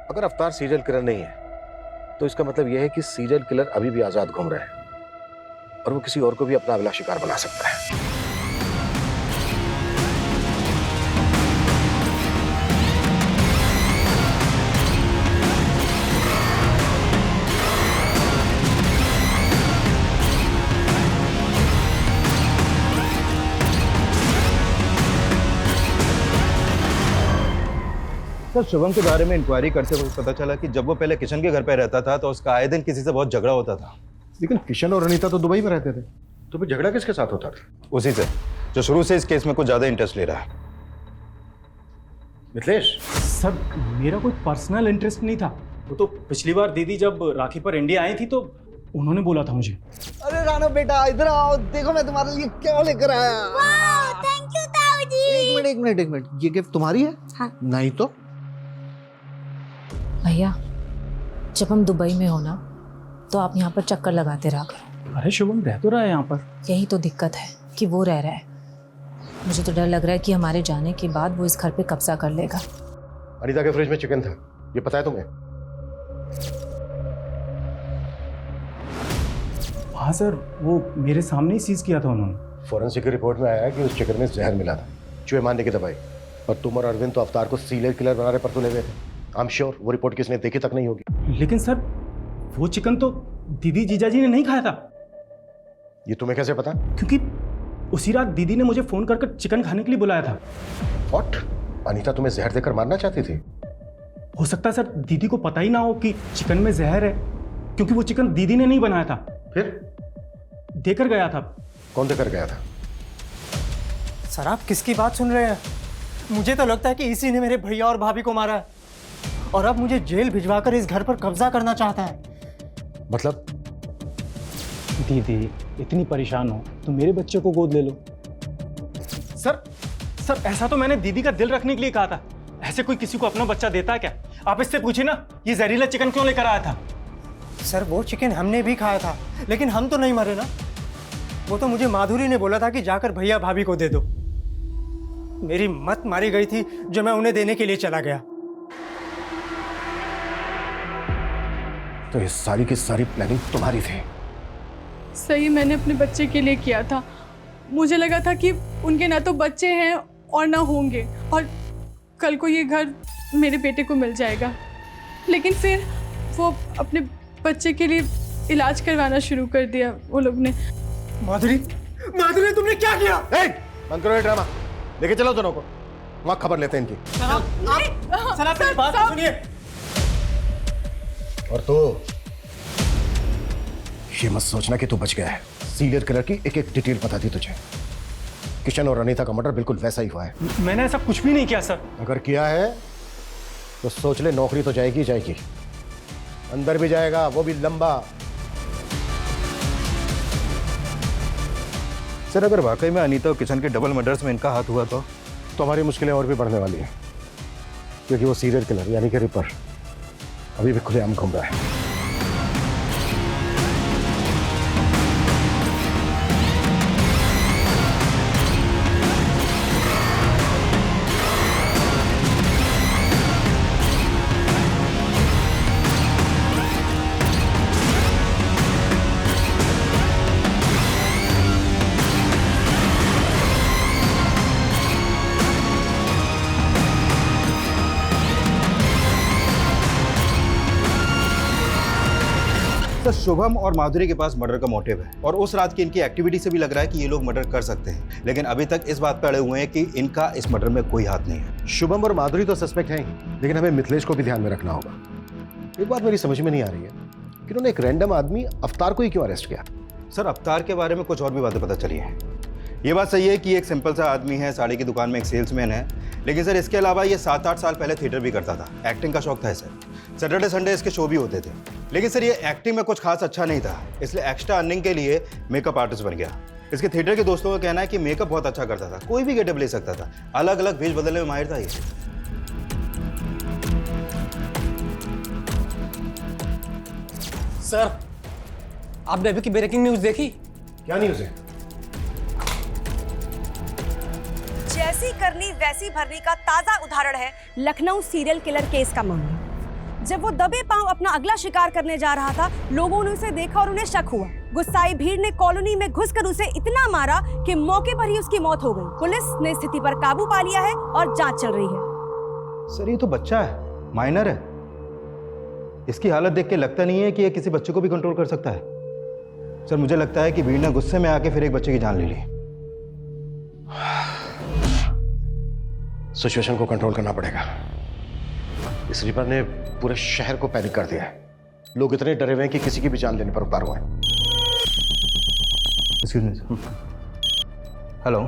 अगर अवतार सीरियल किलर नहीं है तो इसका मतलब यह है कि सीरियल किलर अभी भी आजाद घूम रहा है और वो किसी और को भी अपना अगला शिकार बना सकता है। सर शुभम के बारे में इंक्वायरी करते वक्त पता चला कि जब वो पहले किशन के घर पे रहता था तो उसका आए दिन किसी से बहुत झगड़ा होता था। लेकिन किशन और अनीता तो दुबई में रहते थे, तो फिर झगड़ा किसके साथ होता था? उसी से जो शुरू से इस केस में कुछ ज्यादा इंटरेस्ट ले रहा है। मिथिलेश सर मेरा कोई पर्सनल इंटरेस्ट नहीं था, वो तो पिछली बार दीदी जब राखी पर इंडिया आई थी तो उन्होंने बोला था मुझे। अरे राणा बेटा इधर आओ, देखो मैं तुम्हारे लिए क्या लेकर आया। थैंक यू ताऊ जी। एक मिनट, ये गिफ्ट तुम्हारी है? हाँ। नहीं तो भैया, जब हम दुबई में हो ना तो आप यहाँ पर चक्कर लगाते रहा करो। अरे शुभम रह तो रहा है यहाँ पर। यही तो दिक्कत है कि वो रह रहा है। मुझे तो डर लग रहा है कि हमारे जाने के बाद वो इस घर पे कब्जा कर लेगा। अनीता के फ्रिज में चिकन था, ये पता है तुम्हें? हाँ सर, वो मेरे सामने ही सीज किया था उन्होंने। फॉरेंसिक की रिपोर्ट में आया है कि उस चिकन में जहर मिला था, चूहे मारने की दवाई। और तुम और अरविंद तो अवतार को सीरियल किलर बनाने पर तुले हुए थे। आई एम श्योर वो रिपोर्ट किसने देखी तक नहीं होगी। लेकिन सर वो चिकन तो दीदी जीजाजी ने नहीं खाया था। ये तुम्हें कैसे पता? क्योंकि उसी रात दीदी ने मुझे फोन कर चिकन खाने के लिए बुलाया था। व्हाट? अनीता तुम्हें जहर देकर मारना चाहती थी? हो सकता है सर दीदी को पता ही ना हो कि चिकन में जहर है, क्योंकि वो चिकन दीदी ने नहीं बनाया था। फिर देकर गया था। कौन देकर गया था? सर आप किसकी बात सुन रहे हैं? मुझे तो लगता है कि इसी ने मेरे भैया और भाभी को मारा है और अब मुझे जेल भिजवाकर इस घर पर कब्जा करना चाहता है। मतलब? दीदी इतनी परेशान हो तो मेरे बच्चे को गोद ले लो। सर ऐसा तो मैंने दीदी का दिल रखने के लिए कहा था। ऐसे कोई किसी को अपना बच्चा देता है क्या? आप इससे पूछिए ना, ये जहरीला चिकन क्यों लेकर आया था? सर वो चिकन हमने भी खाया था, लेकिन हम तो नहीं मरे ना। वो तो मुझे माधुरी ने बोला था कि जाकर भैया भाभी को दे दो। मेरी मत मारी गई थी जो मैं उन्हें देने के लिए चला गया। तो ये सारी की सारी प्लानिंग तुम्हारी थी? सही मैंने अपने बच्चे के लिए किया था। मुझे लगा था कि उनके ना तो बच्चे हैं और ना होंगे, और कल को ये घर मेरे बेटे को मिल जाएगा। लेकिन फिर वो अपने बच्चे के लिए इलाज करवाना शुरू कर दिया वो लोग ने। माधुरी तुमने क्या किया? बंद करो ये ड्रामा, लेके चलो दोनों को, वहां खबर लेते हैं इनकी। सर आप मेरी बात तो सुनिए। और तो ये मत सोचना कि तू बच गया है। सीरियल किलर की एक एक डिटेल बता दी तुझे। किशन और अनीता का मर्डर बिल्कुल वैसा ही हुआ है। मैंने ऐसा कुछ भी नहीं किया सर। अगर किया है तो सोच ले, नौकरी तो जाएगी जाएगी, अंदर भी जाएगा, वो भी लंबा। सर अगर वाकई में अनीता और किशन के डबल मर्डर्स में इनका हाथ हुआ तो हमारी मुश्किलें और भी बढ़ने वाली हैं, क्योंकि वो सीरियल किलर यानी कि रिपर अभी भी खुलेआम घूम रहा है। तो शुभम और माधुरी के पास मर्डर का मोटिव है और उस रात की इनकी एक्टिविटी से भी लग रहा है कि ये लोग मर्डर कर सकते हैं, लेकिन अभी तक इस बात पर अड़े हुए हैं कि इनका इस मर्डर में कोई हाथ नहीं है। शुभम और माधुरी तो सस्पेक्ट हैं ही, लेकिन हमें मिथिलेश को भी ध्यान में रखना होगा। एक बात मेरी समझ में नहीं आ रही है कि उन्होंने एक रैंडम आदमी अवतार को ही क्यों अरेस्ट किया? सर अवतार के बारे में कुछ और भी बातें पता चली हैं। ये बात सही है कि एक सिंपल सा आदमी है, साड़ी की दुकान में एक सेल्समैन है, लेकिन सर इसके अलावा ये 7-8 साल पहले थिएटर भी करता था। एक्टिंग का शौक था सर। सैटरडे संडे इसके शो भी होते थे, लेकिन सर ये एक्टिंग में कुछ खास अच्छा नहीं था, इसलिए एक्स्ट्रा अर्निंग के लिए मेकअप आर्टिस्ट बन गया। इसके थिएटर के दोस्तों का कहना है कि मेकअप बहुत अच्छा करता था, कोई भी गेटअप ले सकता था, अलग अलग भेष बदलने में माहिर था ये। सर, आपने अभी की ब्रेकिंग न्यूज देखी? क्या न्यूज है? जैसी करनी वैसी भरनी का ताजा उदाहरण है लखनऊ सीरियल किलर केस का मामला। जब वो दबे पांव अपना अगला शिकार करने जा रहा था, लोगों ने उसे देखा और उन्हें शक हुआ। गुस्साई भीड़ ने कॉलोनी में घुसकर उसे इतना मारा कि मौके पर ही उसकी मौत हो गई। पुलिस ने स्थिति पर काबू पा लिया है और जांच चल रही है। सर ये तो बच्चा है, माइनर है, इसकी हालत देख के लगता नहीं है कि ये किसी बच्चे को भी कंट्रोल कर सकता है। सर मुझे लगता है कि भीड़ ने गुस्से में आके फिर एक बच्चे की जान ले ली। सिचुएशन को कंट्रोल करना पड़ेगा। इस रिपर ने पूरे शहर को पैनिक कर दिया है। लोग इतने डरे हुए हैं कि किसी की भी जान लेने पर उतार हुए हैं। Excuse me sir. Hello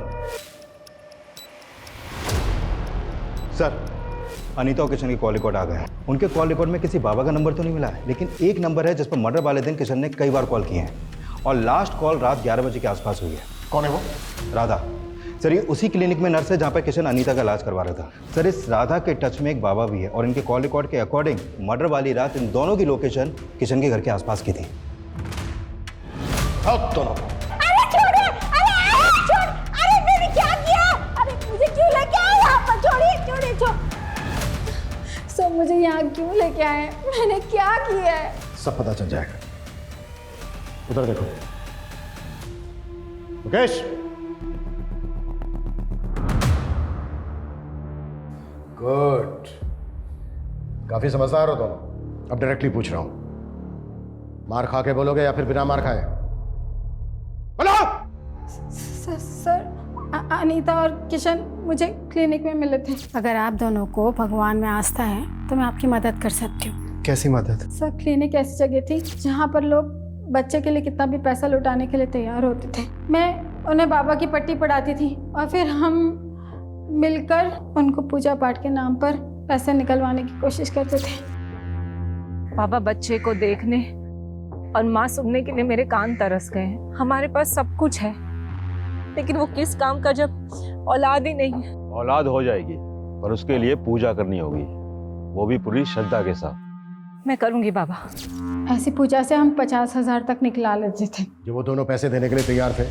sir, Anita और किशन के कॉल रिकॉर्ड आ गए हैं। उनके कॉल रिकॉर्ड में किसी बाबा का नंबर तो नहीं मिला है, लेकिन एक नंबर है जिस पर मर्डर वाले दिन किशन ने कई बार कॉल किए हैं और लास्ट कॉल रात 11 बजे के आसपास हुई है। कौन है वो? राधा। सर ये उसी क्लिनिक में नर्स है जहाँ पर किशन अनीता का इलाज करवा रहा था। सर इस राधा के टच में एक बाबा भी है और इनके कॉल रिकॉर्ड के अकॉर्डिंग मर्डर वाली रात इन दोनों की लोकेशन किशन के घर के आसपास की थी। दोनों अरे छोड़े, अरे मैंने क्या किया? अरे मुझे क्यों लेके आए यहाँ पर? छोड़िए। सर मुझे यहाँ क्यों लेके आए? मैंने क्या किया है? सब पता चल जाएगा। उधर देखो मुकेश। गुड, काफी समझदार हो दोनों। अब डायरेक्टली पूछ रहा हूं, मार खा के बोलोगे या फिर बिना मार खाए? बोलो। सर अनीता और किशन मुझे क्लिनिक में मिले थे। अगर आप दोनों को भगवान में आस्था है तो मैं आपकी मदद कर सकती हूँ। कैसी मदद? सर क्लिनिक ऐसी जगह थी जहाँ पर लोग बच्चे के लिए कितना भी पैसा लुटाने के लिए तैयार होते थे। मैं उन्हें बाबा की पट्टी पढ़ाती थी और फिर हम मिलकर उनको पूजा पाठ के नाम पर पैसे निकलवाने की कोशिश करते थे। बाबा बच्चे को देखने और माँ सुनने के लिए मेरे कान तरस गए हैं। हमारे पास सब कुछ है, लेकिन वो किस काम का जब औलाद ही नहीं है। औलाद हो जाएगी, पर उसके लिए पूजा करनी होगी, वो भी पूरी श्रद्धा के साथ। मैं करूंगी बाबा। ऐसी पूजा से हम 50,000 तक निकला लेते थे। जब वो दोनों पैसे देने के लिए तैयार थे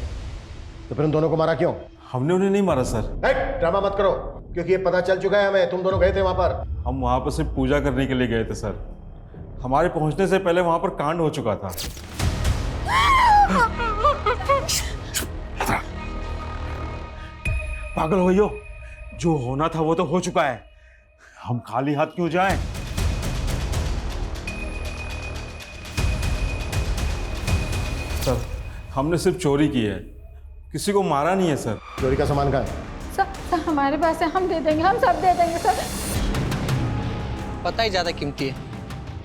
तो फिर उन दोनों को मारा क्यों? हमने उन्हें नहीं मारा सर। ड्रामा मत करो, क्योंकि ये पता चल चुका है हमें, तुम दोनों गए थे वहां पर। हम वहां पर सिर्फ पूजा करने के लिए गए थे सर। हमारे पहुंचने से पहले वहां पर कांड हो चुका था। पागल हो यो, जो होना था वो तो हो चुका है, हम खाली हाथ क्यों जाएं? सर हमने सिर्फ चोरी की है, किसी को मारा नहीं है सर। चोरी का सामान कहाँ है? सर हमारे पास है, हम दे देंगे, हम सब दे देंगे सर। पता ही ज़्यादा कीमती है,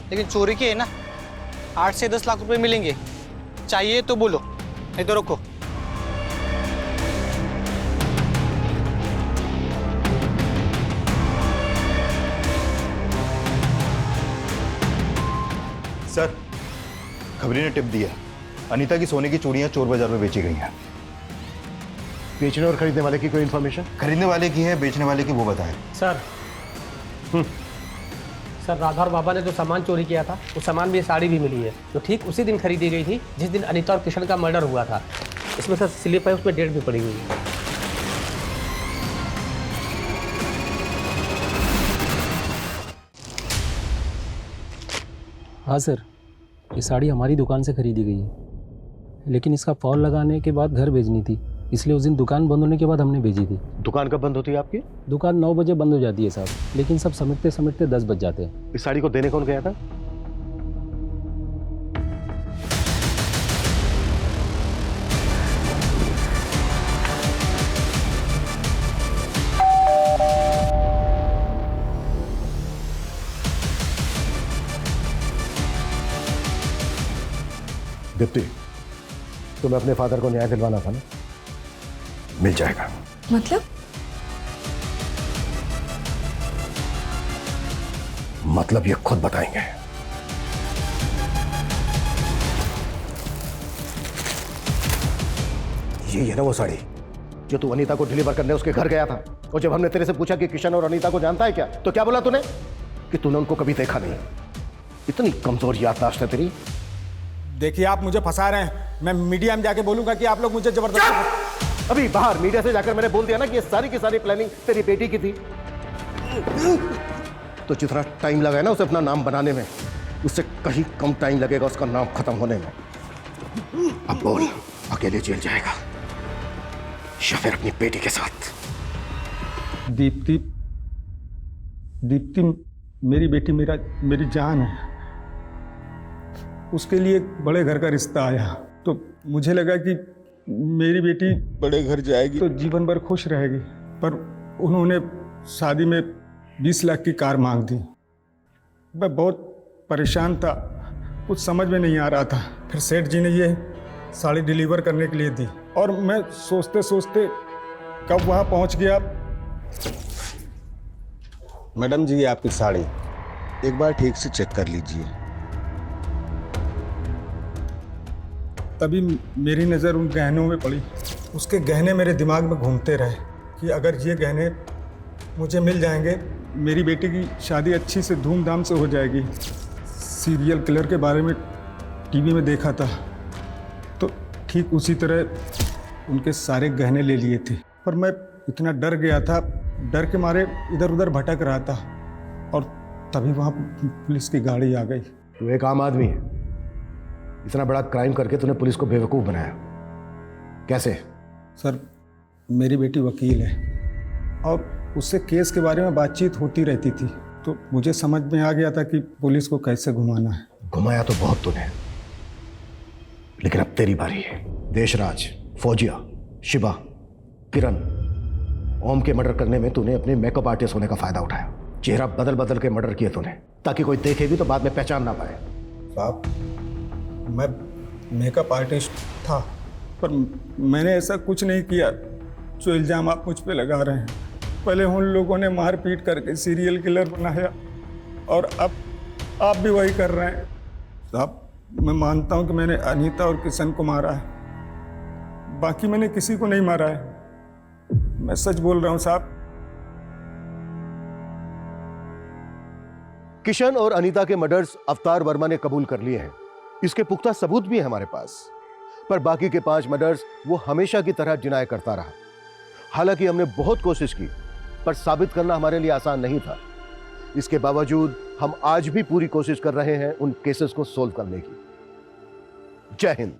लेकिन चोरी की है ना, 8 से 10 लाख रुपए मिलेंगे। चाहिए तो बोलो, नहीं तो रखो। सर खबरी ने टिप दिया, अनीता की सोने की चूड़ियां चोर बाजार में बेची गई हैं। बेचने और खरीदने वाले की कोई इन्फॉर्मेशन? खरीदने वाले की है, बेचने वाले की वो बताएं। सर सर राधा और बाबा ने जो सामान चोरी किया था, वो सामान भी साड़ी भी मिली है, जो ठीक उसी दिन खरीदी गई थी जिस दिन अनीता और किशन का मर्डर हुआ था। इसमें सर स्लिप है, उसमें डेट भी पड़ी हुई है। हाँ सर, ये साड़ी हमारी दुकान से खरीदी गई है, लेकिन इसका फॉल लगाने के बाद घर भेजनी थी, इसलिए उस दिन दुकान बंद होने के बाद हमने भेजी थी। दुकान कब बंद होती है आपकी? दुकान 9 बजे बंद हो जाती है साहब, लेकिन सब समेटते समेटते 10 बज जाते हैं। इस साड़ी को देने कौन गया था? दीप्ति, तुम्हें अपने फादर को न्याय दिलवाना था ना? मिल जाएगा। मतलब ये खुद बताएंगे। ये है ना वो साड़ी जो तू अनीता को डिलीवर करने उसके घर गया था, और जब हमने तेरे से पूछा कि किशन और अनीता को जानता है क्या, तो क्या बोला तूने? कि तूने उनको कभी देखा नहीं। इतनी कमजोर याददाश्त है तेरी। देखिए आप मुझे फंसा रहे हैं। मैं मीडिया में जाके बोलूंगा कि आप लोग मुझे जबरदस्ती। अभी बाहर मीडिया से जाकर मैंने बोल दिया ना कि ये सारी की सारी प्लानिंग तेरी बेटी की थी। तो जितना टाइम लगा है ना उसे अपना नाम बनाने में, उससे कहीं कम टाइम लगेगा उसका नाम खत्म होने में। अब बोल, अकेले जेल जाएगा या फिर अपनी बेटी के साथ? दीप्ति मेरी बेटी मेरी जान है। उसके लिए एक बड़े घर का रिश्ता आया तो मुझे लगा कि मेरी बेटी बड़े घर जाएगी तो जीवन भर खुश रहेगी, पर उन्होंने शादी में 20 लाख की कार मांग दी। मैं बहुत परेशान था, कुछ समझ में नहीं आ रहा था। फिर सेठ जी ने ये साड़ी डिलीवर करने के लिए दी और मैं सोचते सोचते कब वहाँ पहुँच गया। मैडम जी, ये आपकी साड़ी एक बार ठीक से चेक कर लीजिए। तभी मेरी नज़र उन गहनों में पड़ी। उसके गहने मेरे दिमाग में घूमते रहे कि अगर ये गहने मुझे मिल जाएंगे, मेरी बेटी की शादी अच्छी से धूमधाम से हो जाएगी। सीरियल किलर के बारे में टीवी में देखा था, तो ठीक उसी तरह उनके सारे गहने ले लिए थे। पर मैं इतना डर गया था, डर के मारे इधर उधर भटक रहा था, और तभी वहाँ पुलिस की गाड़ी आ गई। तू एक आम आदमी है, इतना बड़ा क्राइम करके तूने पुलिस को बेवकूफ़ बनाया, कैसे? सर, मेरी बेटी वकील है और उससे केस के बारे में बातचीत होती रहती थी, तो मुझे समझ में आ गया था कि पुलिस को कैसे घुमाना है। घुमाया तो बहुत तूने, लेकिन अब तेरी बारी है। देशराज, फौजिया, शिवा, किरण, ओम के मर्डर करने में तूने अपने मेकअप आर्टिस्ट होने का फायदा उठाया। चेहरा बदल बदल के मर्डर किए तूने, ताकि कोई देखे भी तो बाद में पहचान ना पाए। साहब, मैं मेकअप आर्टिस्ट था, पर मैंने ऐसा कुछ नहीं किया जो इल्ज़ाम आप मुझ पे लगा रहे हैं। पहले उन लोगों ने मार पीट करके सीरियल किलर बनाया और अब आप भी वही कर रहे हैं। साहब, मैं मानता हूं कि मैंने अनीता और किशन को मारा है, बाकी मैंने किसी को नहीं मारा है। मैं सच बोल रहा हूं साहब। किशन और अनीता के मर्डर्स अवतार वर्मा ने कबूल कर लिए हैं, इसके पुख्ता सबूत भी है हमारे पास। पर बाकी के 5 मर्डर्स वो हमेशा की तरह डिनाई करता रहा। हालांकि हमने बहुत कोशिश की, पर साबित करना हमारे लिए आसान नहीं था। इसके बावजूद हम आज भी पूरी कोशिश कर रहे हैं उन केसेस को सोल्व करने की। जय हिंद।